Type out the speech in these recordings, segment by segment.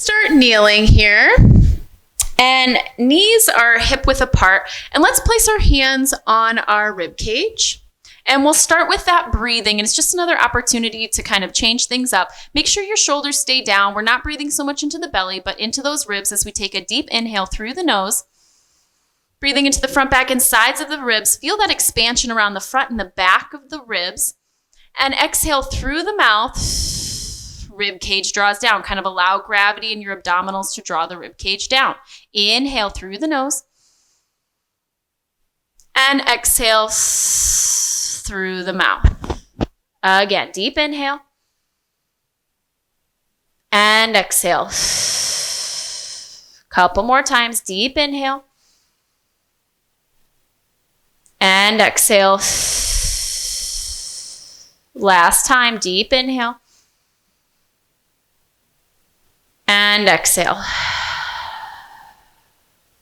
Start kneeling here. And knees are hip width apart. And let's place our hands on our rib cage. And we'll start with that breathing. And it's just another opportunity to kind of change things up. Make sure your shoulders stay down. We're not breathing so much into the belly, but into those ribs as we take a deep inhale through the nose. Breathing into the front, back, and sides of the ribs. Feel that expansion around the front and the back of the ribs. And exhale through the mouth. Rib cage draws down. Kind of allow gravity in your abdominals to draw the rib cage down. Inhale through the nose. And exhale through the mouth. Again, deep inhale. And exhale. Couple more times. Deep inhale. And exhale. Last time, deep inhale. And exhale.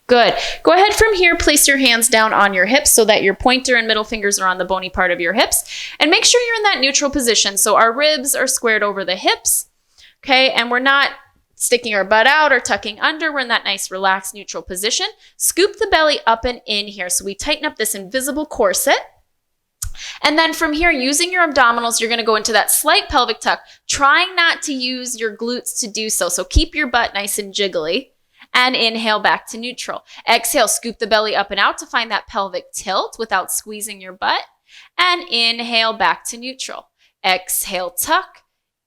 Good. Go ahead from here, place your hands down on your hips so that your pointer and middle fingers are on the bony part of your hips. And make sure you're in that neutral position. So our ribs are squared over the hips. Okay, and we're not sticking our butt out or tucking under. We're in that nice, relaxed, neutral position. Scoop the belly up and in here. So we tighten up this invisible corset. And then from here, using your abdominals, you're going to go into that slight pelvic tuck, trying not to use your glutes to do so. So keep your butt nice and jiggly. And inhale back to neutral. Exhale, scoop the belly up and out to find that pelvic tilt without squeezing your butt. And inhale back to neutral. Exhale, tuck.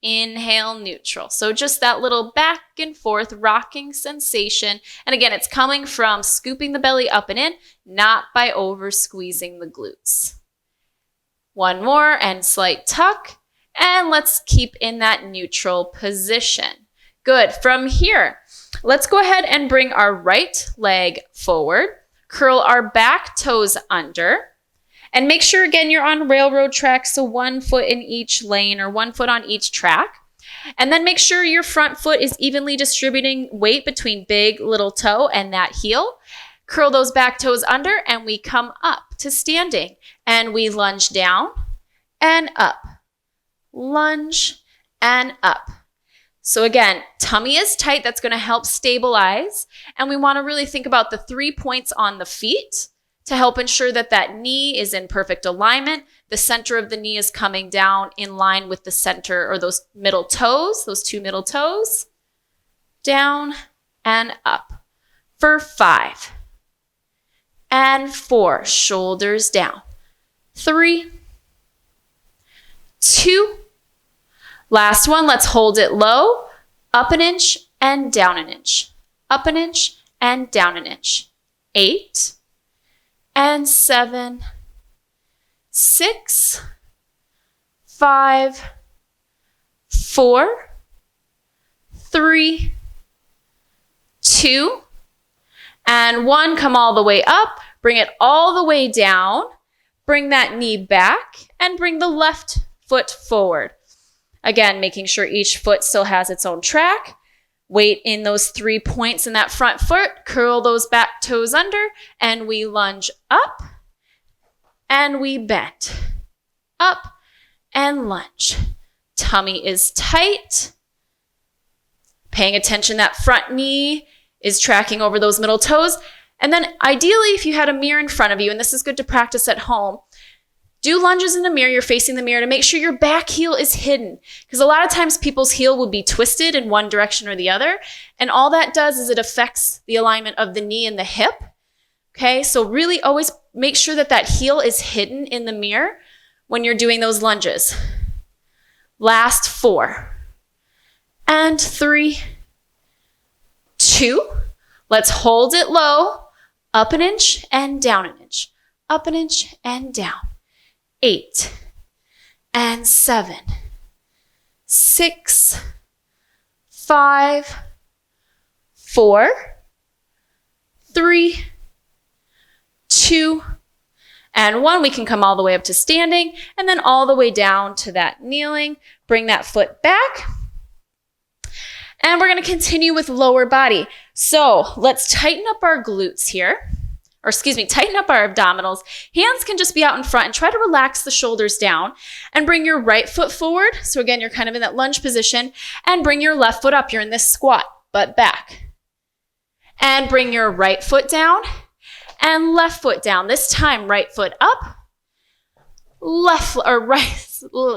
Inhale, neutral. So just that little back and forth rocking sensation. And again, it's coming from scooping the belly up and in, not by over squeezing the glutes. One more and slight tuck. And let's keep in that neutral position. Good. From here, let's go ahead and bring our right leg forward. Curl our back toes under. And make sure, again, you're on railroad tracks, so 1 foot in each lane or 1 foot on each track. And then make sure your front foot is evenly distributing weight between big little toe and that heel. Curl those back toes under and we come up to standing. And we lunge down and up. Lunge and up. So again, tummy is tight. That's going to help stabilize. And we want to really think about the 3 points on the feet to help ensure that that knee is in perfect alignment. The center of the knee is coming down in line with the center or those middle toes, those 2 middle toes. Down and up for 5. And 4, shoulders down. 3, 2, last one, let's hold it low, up an inch and down an inch, up an inch and down an inch. 8 and 7, 6, 5, 4, 3, 2, and 1. Come all the way up, bring it all the way down, bring that knee back, and bring the left foot forward. Again, making sure each foot still has its own track. Weight in those 3 points in that front foot. Curl those back toes under, and we lunge up, and we bend. Up, and lunge. Tummy is tight. Paying attention that front knee is tracking over those middle toes. And then ideally, if you had a mirror in front of you, and this is good to practice at home, do lunges in the mirror. You're facing the mirror to make sure your back heel is hidden. Because a lot of times people's heel will be twisted in one direction or the other. And all that does is it affects the alignment of the knee and the hip. Okay, so really always make sure that that heel is hidden in the mirror when you're doing those lunges. Last 4. And 3, 2. Let's hold it low. Up an inch and down an inch. Up an inch and down. 8 and 7, 6, 5, 4, 3, 2, and 1. We can come all the way up to standing and then all the way down to that kneeling. Bring that foot back. And we're going to continue with lower body. So let's tighten up our glutes here. Tighten up our abdominals. Hands can just be out in front and try to relax the shoulders down and bring your right foot forward. So again, you're kind of in that lunge position and bring your left foot up. You're in this squat. but back. And bring your right foot down and left foot down. This time, right foot up, left or right.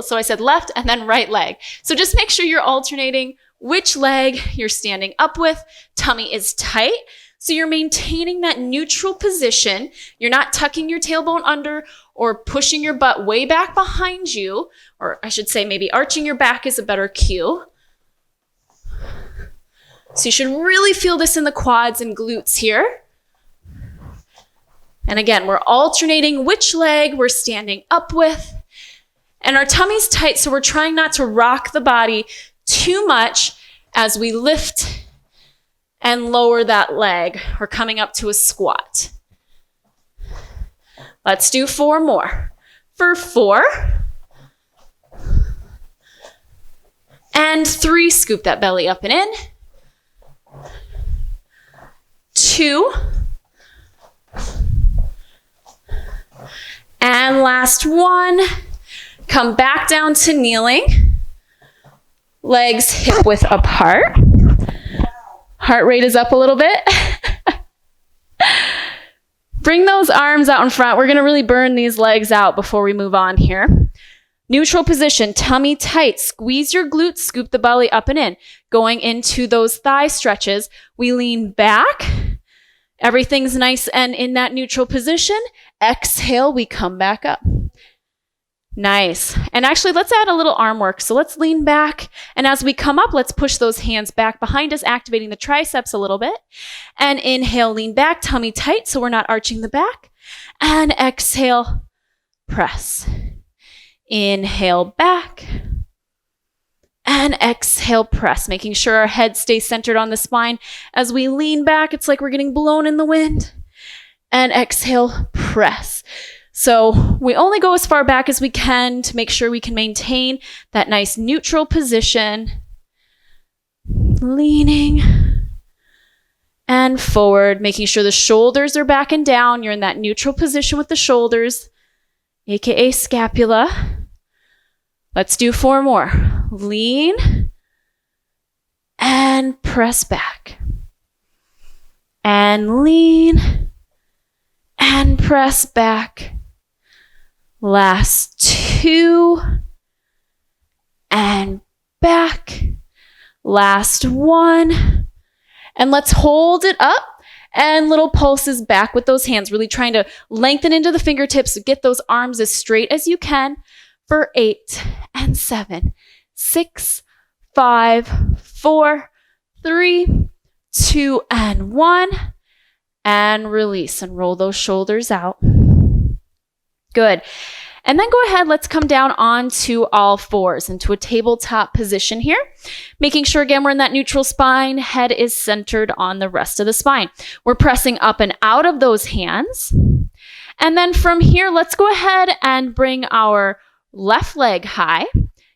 So I said left and then right leg. So just make sure you're alternating which leg you're standing up with. Tummy is tight. So you're maintaining that neutral position. You're not tucking your tailbone under or pushing your butt way back behind you, or I should say maybe arching your back is a better cue. So you should really feel this in the quads and glutes here. And again, we're alternating which leg we're standing up with. And our tummy's tight, so we're trying not to rock the body too much as we lift and lower that leg. We're coming up to a squat. Let's do 4 more. For 4 and 3, scoop that belly up and in. 2 and last 1. Come back down to kneeling. Legs hip width apart. Heart rate is up a little bit. Bring those arms out in front. We're going to really burn these legs out before we move on here. Neutral position, tummy tight. Squeeze your glutes, scoop the belly up and in. Going into those thigh stretches, we lean back. Everything's nice and in that neutral position. Exhale, we come back up. Nice. And actually, let's add a little arm work. So let's lean back. And as we come up, let's push those hands back behind us, activating the triceps a little bit. And inhale, lean back, tummy tight, so we're not arching the back. And exhale, press. Inhale back. And exhale, press, making sure our head stays centered on the spine. As we lean back, it's like we're getting blown in the wind. And exhale, press. So we only go as far back as we can to make sure we can maintain that nice neutral position. Leaning and forward, making sure the shoulders are back and down. You're in that neutral position with the shoulders, aka scapula. Let's do 4 more. Lean and press back. And lean and press back. Last 2 and back. Last 1. And let's hold it up and little pulses back with those hands, really trying to lengthen into the fingertips, get those arms as straight as you can for 8 and 7, 6, 5, 4, 3, 2, and 1. And release and roll those shoulders out. Good. And then go ahead, let's come down onto all fours into a tabletop position here. Making sure, again, we're in that neutral spine. Head is centered on the rest of the spine. We're pressing up and out of those hands. And then from here, let's go ahead and bring our left leg high,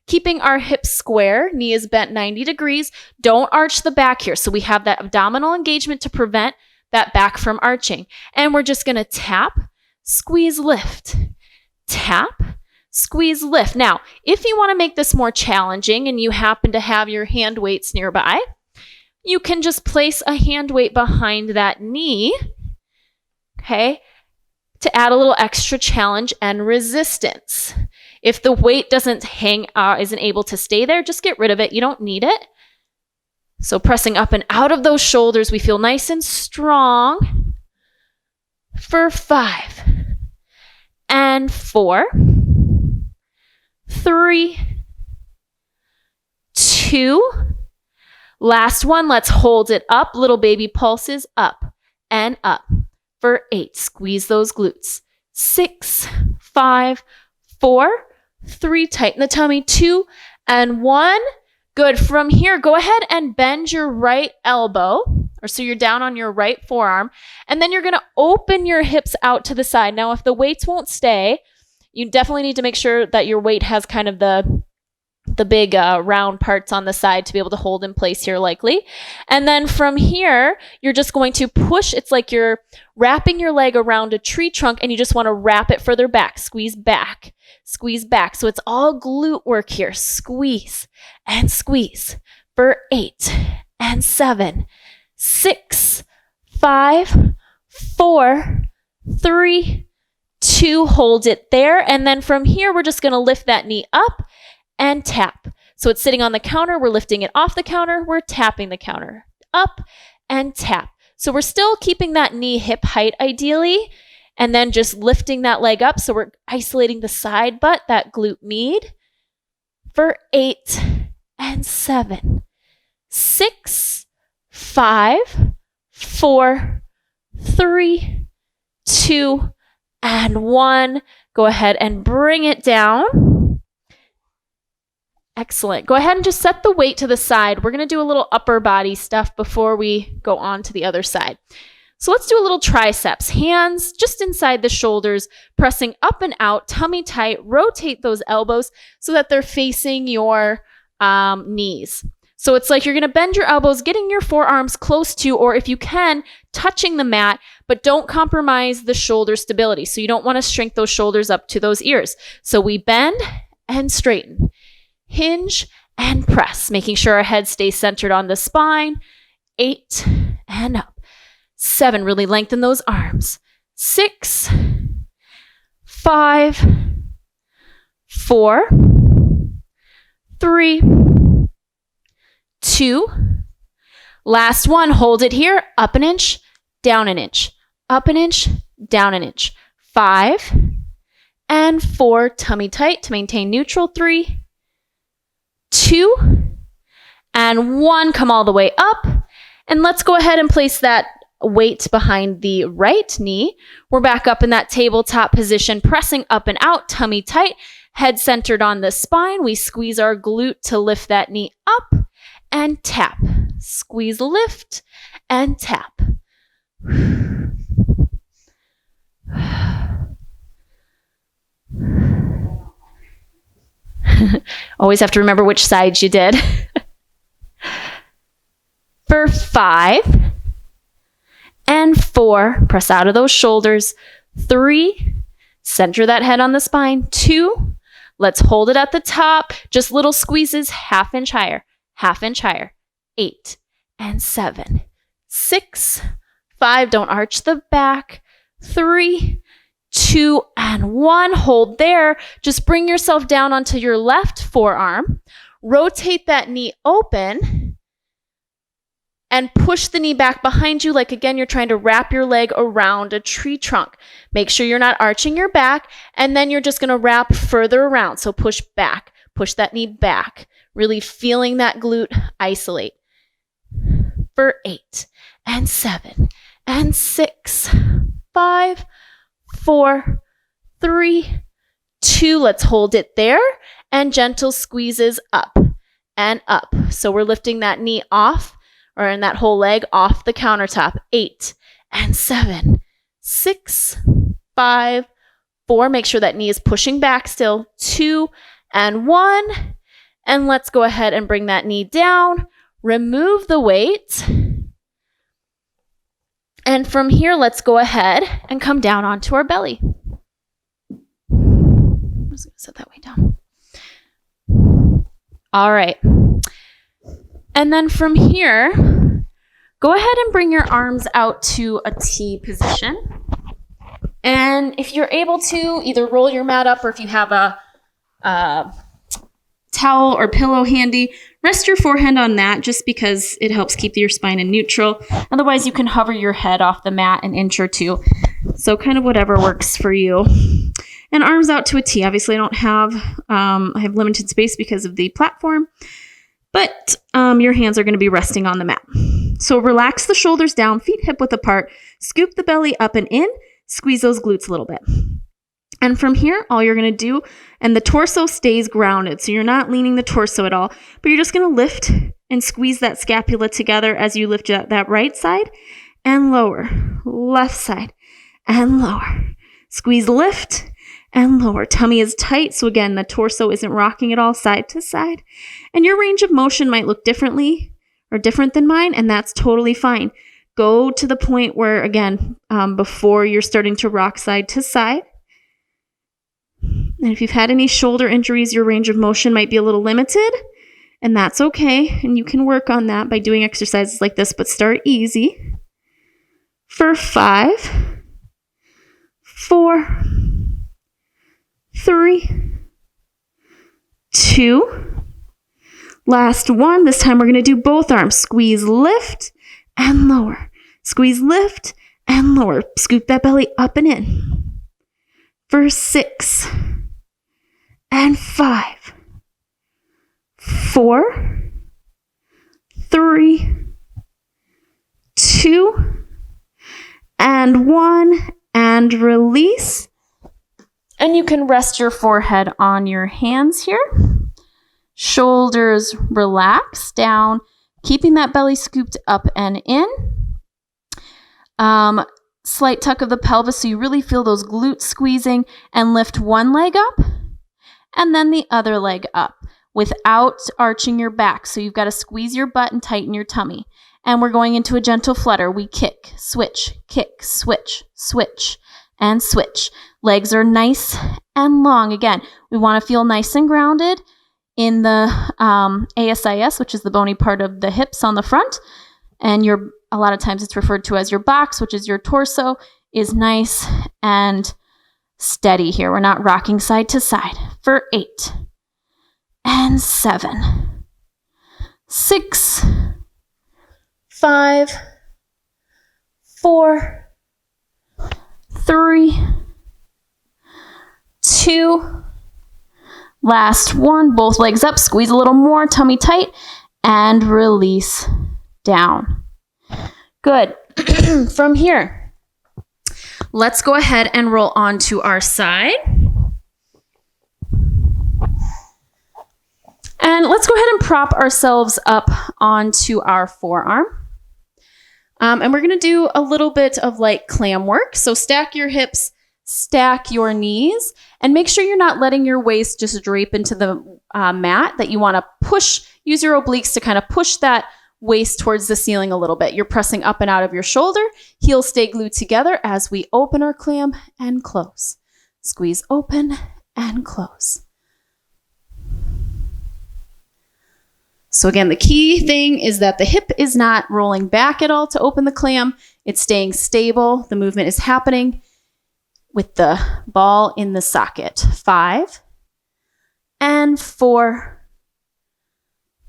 keeping our hips square, knee is bent 90 degrees. Don't arch the back here. So we have that abdominal engagement to prevent that back from arching. And we're just going to tap, squeeze, lift. Tap, squeeze, lift. Now, if you want to make this more challenging and you happen to have your hand weights nearby, you can just place a hand weight behind that knee, okay, to add a little extra challenge and resistance. If the weight doesn't isn't able to stay there, just get rid of it. You don't need it. So pressing up and out of those shoulders, we feel nice and strong for 5 and 4, 3, 2, last one. Let's hold it up. Little baby pulses up and up for 8. Squeeze those glutes. 6, 5, 4, 3. Tighten the tummy. 2 and 1. Good. From here, go ahead and bend your right elbow, or so you're down on your right forearm, and then you're going to open your hips out to the side. Now, if the weights won't stay, you definitely need to make sure that your weight has kind of the big round parts on the side to be able to hold in place here likely. And then from here, you're just going to push. It's like you're wrapping your leg around a tree trunk and you just want to wrap it further back. Squeeze back, squeeze back. So it's all glute work here. Squeeze and squeeze for 8 and 7, 6, 5, 4, 3, 2, hold it there. And then from here, we're just going to lift that knee up and tap. So it's sitting on the counter. We're lifting it off the counter. We're tapping the counter. Up and tap. So we're still keeping that knee hip height ideally, and then just lifting that leg up. So we're isolating the side butt, that glute med, for 8 and 7, 6, 5, 4, 3, 2, and 1. Go ahead and bring it down. Excellent. Go ahead and just set the weight to the side. We're going to do a little upper body stuff before we go on to the other side. So let's do a little triceps. Hands just inside the shoulders, pressing up and out, tummy tight. Rotate those elbows so that they're facing your knees. So it's like you're going to bend your elbows, getting your forearms close to, or if you can, touching the mat, but don't compromise the shoulder stability. So you don't want to shrink those shoulders up to those ears. So we bend and straighten, hinge and press, making sure our head stays centered on the spine. 8 and up. 7, really lengthen those arms. 6, 5, 4, 3, 2. Last one, hold it here. Up an inch, down an inch. Up an inch, down an inch. 5 and 4, tummy tight to maintain neutral. 3, 2, and 1. Come all the way up. And let's go ahead and place that weight behind the right knee. We're back up in that tabletop position, pressing up and out, tummy tight, head centered on the spine. We squeeze our glute to lift that knee up and tap. Squeeze, lift, and tap. Always have to remember which side you did. For 5 and 4, press out of those shoulders. 3, center that head on the spine. 2, let's hold it at the top. Just little squeezes, half inch higher, half inch higher. 8 and 7, 6, 5, don't arch the back. 3, 2, and 1. Hold there. Just bring yourself down onto your left forearm. Rotate that knee open and push the knee back behind you. Like again, you're trying to wrap your leg around a tree trunk. Make sure you're not arching your back, and then you're just going to wrap further around. So push back, push that knee back, really feeling that glute isolate. For 8 and 7 and 6, 5, 4, 3, 2. Let's hold it there, and gentle squeezes up and up. So we're lifting that knee off, or in that whole leg off the countertop. 8 and 7, 6, 5, 4. Make sure that knee is pushing back still. 2 and 1. And let's go ahead and bring that knee down. Remove the weight. And from here, let's go ahead and come down onto our belly. I'm just going to set that weight down. All right. And then from here, go ahead and bring your arms out to a T position. And if you're able to, either roll your mat up, or if you have a towel or pillow handy, rest your forehead on that just because it helps keep your spine in neutral. Otherwise, you can hover your head off the mat an inch or two. So kind of whatever works for you. And arms out to a T. Obviously, I have limited space because of the platform. But your hands are going to be resting on the mat. So relax the shoulders down, feet hip width apart, scoop the belly up and in, squeeze those glutes a little bit. And from here, all you're going to do, and the torso stays grounded, so you're not leaning the torso at all, but you're just going to lift and squeeze that scapula together as you lift that right side and lower, left side and lower. Squeeze, lift, and lower. Tummy is tight, so again, the torso isn't rocking at all side to side. And your range of motion might look differently or different than mine, and that's totally fine. Go to the point where, again, before you're starting to rock side to side. And if you've had any shoulder injuries, your range of motion might be a little limited. And that's okay. And you can work on that by doing exercises like this, but start easy. For 5, 4, 3, 2. Last one. This time we're going to do both arms. Squeeze, lift, and lower. Squeeze, lift, and lower. Scoop that belly up and in. For 6, and 5, 4, 3, 2, and 1, and release. And you can rest your forehead on your hands here. Shoulders relax down, keeping that belly scooped up and in. Slight tuck of the pelvis so you really feel those glutes squeezing, and lift one leg up and then the other leg up without arching your back. So you've got to squeeze your butt and tighten your tummy. And we're going into a gentle flutter. We kick, switch, switch, and switch. Legs are nice and long. Again, we want to feel nice and grounded in the ASIS, which is the bony part of the hips on the front. And a lot of times it's referred to as your box, which is your torso, is nice and steady here. We're not rocking side to side. For 8, and 7, 6, 5, 4, 3, 2, last one. Both legs up, squeeze a little more, tummy tight, and release down. Good. From here, let's go ahead and roll onto our side. And let's go ahead and prop ourselves up onto our forearm. And we're going to do a little bit of like clam work. So stack your hips, stack your knees, and make sure you're not letting your waist just drape into the mat, that you want to push, use your obliques to kind of push that waist towards the ceiling a little bit. You're pressing up and out of your shoulder. Heels stay glued together as we open our clam and close. Squeeze open and close. So again, the key thing is that the hip is not rolling back at all to open the clam. It's staying stable. The movement is happening with the ball in the socket. 5, and 4,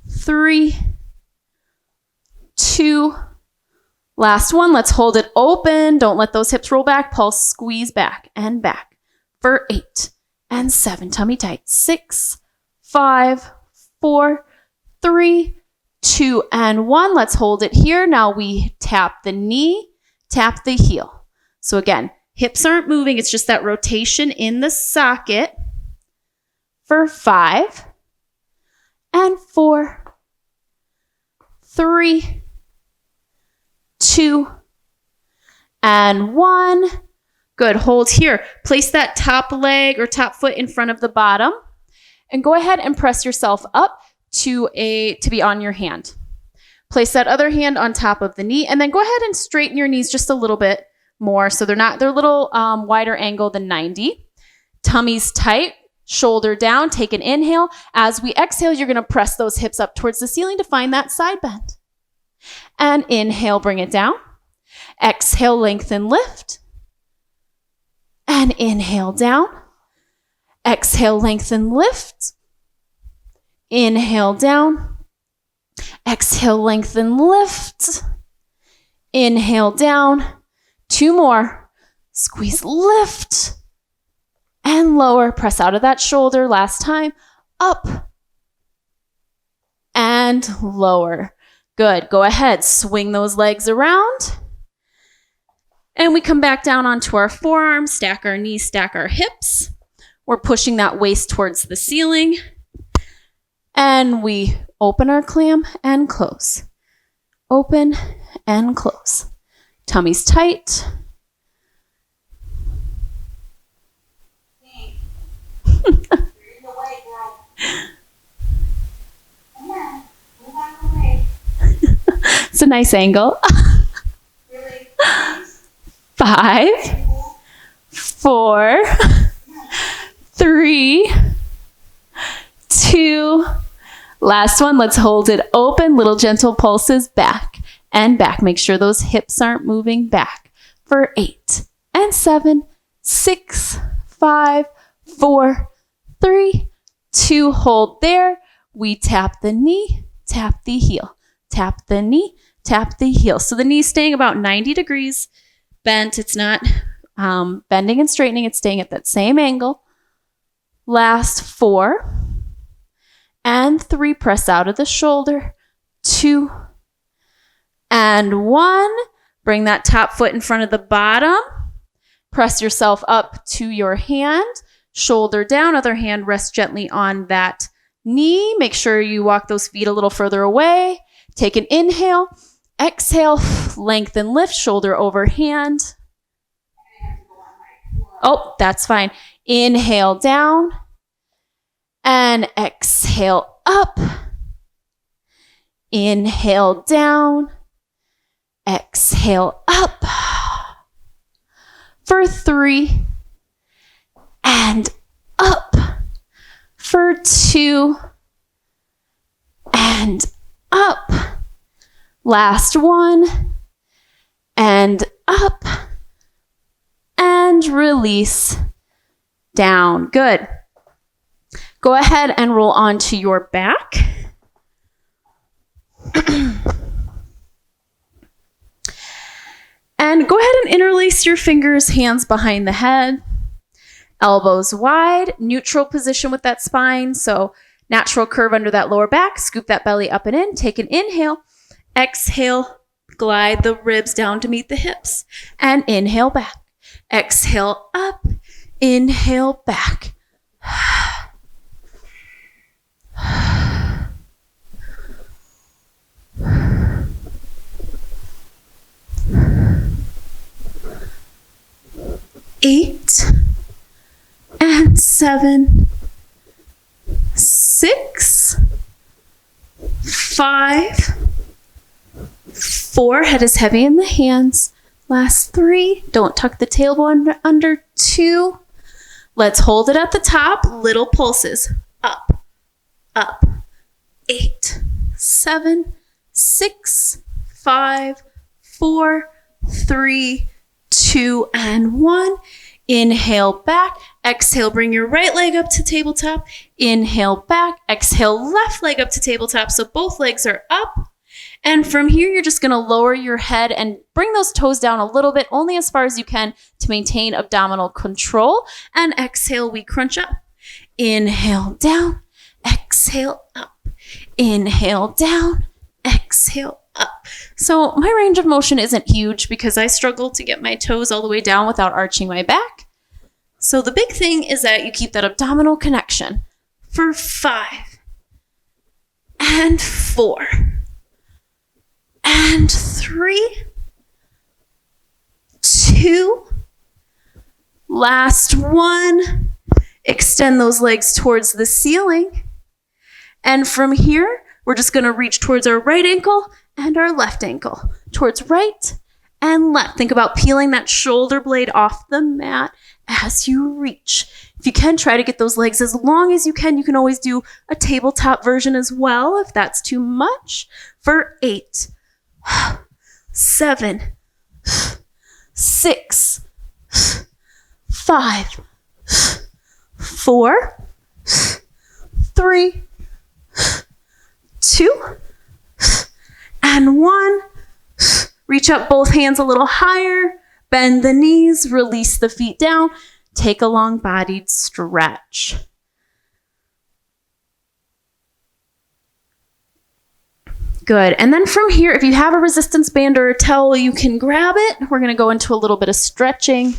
3, 2, last one. Let's hold it open. Don't let those hips roll back. Pulse, squeeze back and back. For 8, and 7, tummy tight. 6, 5, 4, 3, 2, and 1. Let's hold it here. Now we tap the knee, tap the heel. So again, hips aren't moving. It's just that rotation in the socket. For 5, and 4, 3, 2, and 1. Good. Hold here. Place that top leg or top foot in front of the bottom, and go ahead and press yourself up to be on your hand. Place that other hand on top of the knee, and then go ahead and straighten your knees just a little bit more so they're a little wider angle than 90. Tummy's tight, shoulder down. Take an inhale. As we exhale, you're going to press those hips up towards the ceiling to find that side bend. And inhale, bring it down. Exhale, lengthen, lift. And inhale, down. Exhale, lengthen, lift. Inhale, down. Exhale, lengthen, lift. Inhale, down. 2 more. Squeeze, lift. And lower. Press out of that shoulder. Last time. Up. And lower. Good. Go ahead. Swing those legs around. And we come back down onto our forearms. Stack our knees, stack our hips. We're pushing that waist towards the ceiling. And we open our clam and close. Open and close. Tummy's tight. It's a nice angle. 5, 4, 3, 2, Last one, let's hold it open, little gentle pulses back and back. Make sure those hips aren't moving back for 8 and 7, 6, 5, 4, 3, 2, hold there. We tap the knee, tap the heel, tap the knee, tap the heel. So the knee's staying about 90 degrees bent. It's not bending and straightening. It's staying at that same angle. Last 4 and 3, press out of the shoulder, 2 and 1. Bring that top foot in front of the bottom. Press yourself up to your hand, shoulder down, other hand rest gently on that knee. Make sure you walk those feet a little further away. Take an inhale, exhale, lengthen, lift, shoulder over hand. Oh, that's fine. Inhale down and exhale up. Inhale down, exhale up. For 3 and up. For 2 and up. Last 1 and up. And release down. Good. Go ahead and roll onto your back. And go ahead and interlace your fingers, hands behind the head, elbows wide, neutral position with that spine. So natural curve under that lower back, scoop that belly up and in, take an inhale, exhale, glide the ribs down to meet the hips, and inhale back. Exhale up, inhale back. 8 and 7, 6, 5, 4, head is heavy in the hands. Last 3, don't tuck the tailbone under 2. Let's hold it at the top, little pulses, up, up, 8, 7, 6, 5, 4, 3, 2, and 1. Inhale back, exhale, bring your right leg up to tabletop, inhale back, exhale, left leg up to tabletop, so both legs are up. And from here, you're just gonna lower your head and bring those toes down a little bit, only as far as you can to maintain abdominal control. And exhale, we crunch up. Inhale down, exhale up. Inhale down, exhale up. So my range of motion isn't huge because I struggle to get my toes all the way down without arching my back. So the big thing is that you keep that abdominal connection for 5 and 4 and 3, 2, last 1. Extend those legs towards the ceiling. And from here, we're just going to reach towards our right ankle and our left ankle, towards right and left. Think about peeling that shoulder blade off the mat as you reach. If you can, try to get those legs as long as you can. You can always do a tabletop version as well if that's too much. For 8, 7, 6, 5, 4, 3, 2, and 1. Reach up both hands a little higher, bend the knees, release the feet down, take a long-bodied stretch. Good. And then from here, if you have a resistance band or a towel, you can grab it. We're going to go into a little bit of stretching.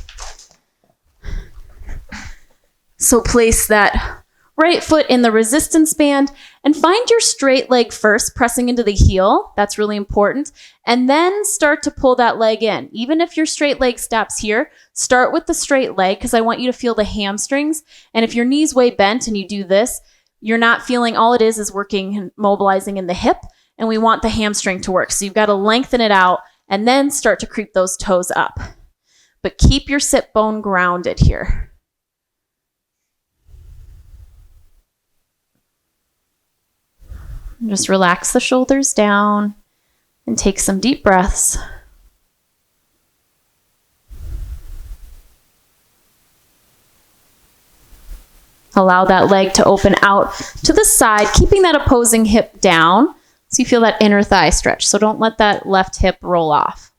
So place that right foot in the resistance band and find your straight leg first, pressing into the heel. That's really important. And then start to pull that leg in. Even if your straight leg stops here, start with the straight leg because I want you to feel the hamstrings. And if your knee's way bent and you do this, you're not feeling, all it is working and mobilizing in the hip. And we want the hamstring to work. So you've got to lengthen it out and then start to creep those toes up. But keep your sit bone grounded here. And just relax the shoulders down and take some deep breaths. Allow that leg to open out to the side, keeping that opposing hip down so you feel that inner thigh stretch. So don't let that left hip roll off.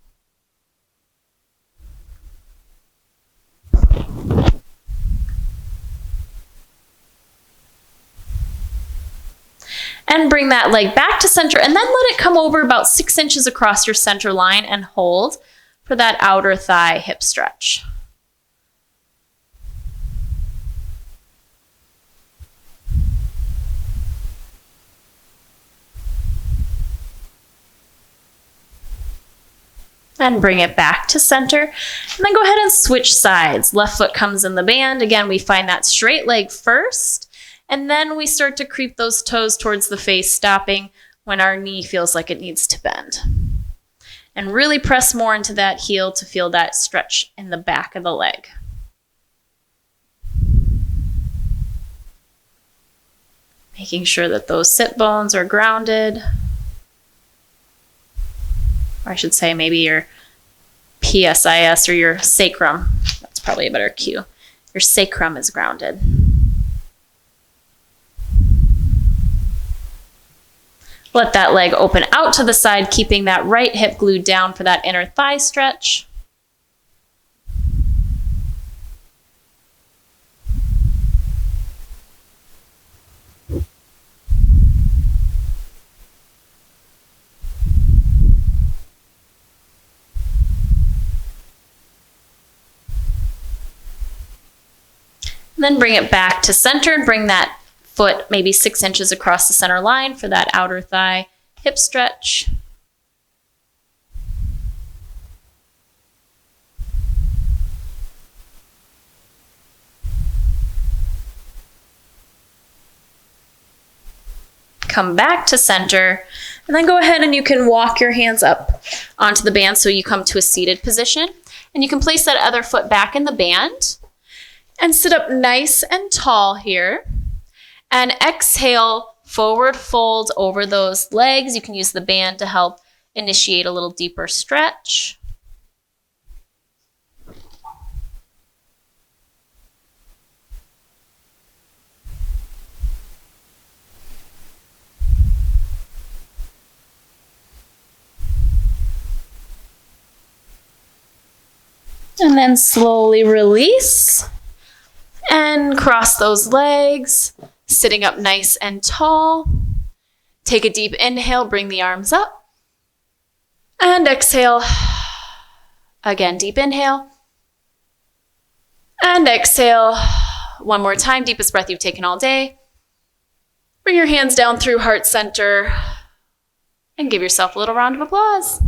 And bring that leg back to center and then let it come over about 6 inches across your center line and hold for that outer thigh hip stretch. And bring it back to center. And then go ahead and switch sides. Left foot comes in the band. Again, we find that straight leg first. And then we start to creep those toes towards the face, stopping when our knee feels like it needs to bend. And really press more into that heel to feel that stretch in the back of the leg. Making sure that those sit bones are grounded. Or I should say maybe your PSIS or your sacrum. That's probably a better cue. Your sacrum is grounded. Let that leg open out to the side, keeping that right hip glued down for that inner thigh stretch. Then bring it back to center and bring that foot maybe 6 inches across the center line for that outer thigh hip stretch. Come back to center, and then go ahead and you can walk your hands up onto the band so you come to a seated position. And you can place that other foot back in the band and sit up nice and tall here. And exhale, forward fold over those legs. You can use the band to help initiate a little deeper stretch. And then slowly release and cross those legs, sitting up nice and tall. Take a deep inhale, bring the arms up. And exhale. Again, deep inhale. And exhale. One more time, deepest breath you've taken all day. Bring your hands down through heart center and give yourself a little round of applause.